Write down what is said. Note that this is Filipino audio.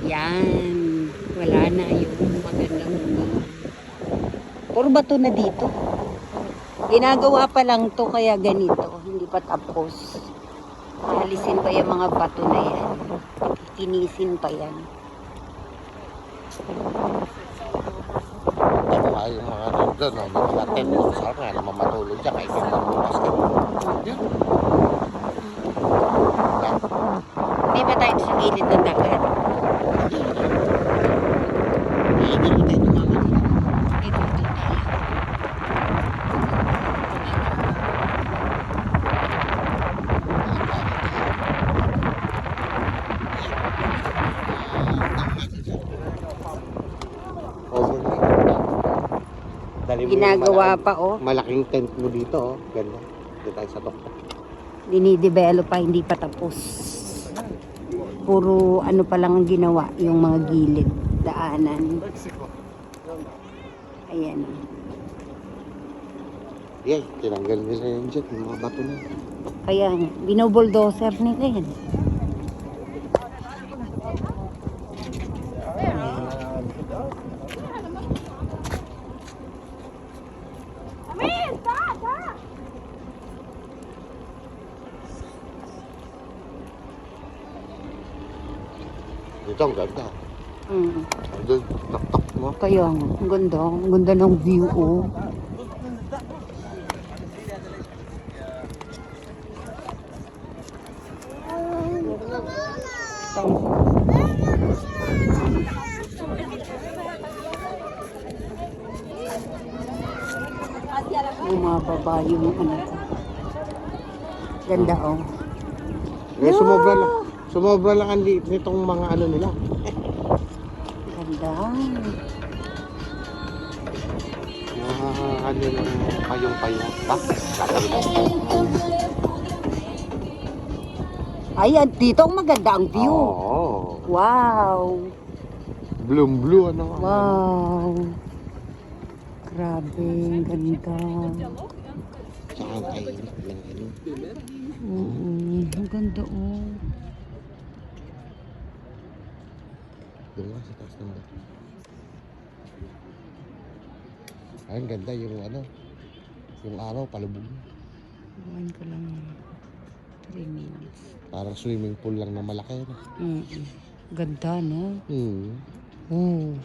Yan. Wala na yung magandang puro bato na dito. Ginagawa pa lang to kaya ganito. Hindi pa tapos. Alisin pa yung mga bato na yan. Kinisin pa yan. Ay, yung mga doon, no? May mga tent doon. Sarap nga naman matulog dyan. Kahit yung mga basket. Yun. Hindi ba tayo sa gilid ng dagat? Hindi mo tayo tumaman. Dito tayo. Dali mo Ginagawa pa oh. malaking tent mo dito, oh. Ganda. Dito tayo sa tuktok. Dinidevelop pa, hindi pa tapos. Puro ano pa lang ang ginawa, yung mga gilid, daanan. Ayan. Yan, tinanggal nila yung jet, yung mga bato na. Kaya binobuldozer nila yan. Dito ang ganda. Doon, tuktok mo. Kaya ang ganda ng view oh. Bumababa yung ano ko. Ganda oh. Eh, sumobra lang. Sumobra lang ang liit nitong mga ano nila. Ganda. Ano lang payong-payong. Ba? Ay, dito ang maganda ang view. Oo. Wow. Blue ano. Wow. Grabe, ang ganda. Tsaka ang kainit lang yun. Ang ganda oh. Doon nga sa taas ng bato. Ay, ang ganda yung ano. Yung araw, palubog. Buwan ko lang 3 minutes. Parang swimming pool lang na malaki. No? Ganda, no? Hmm. Oh.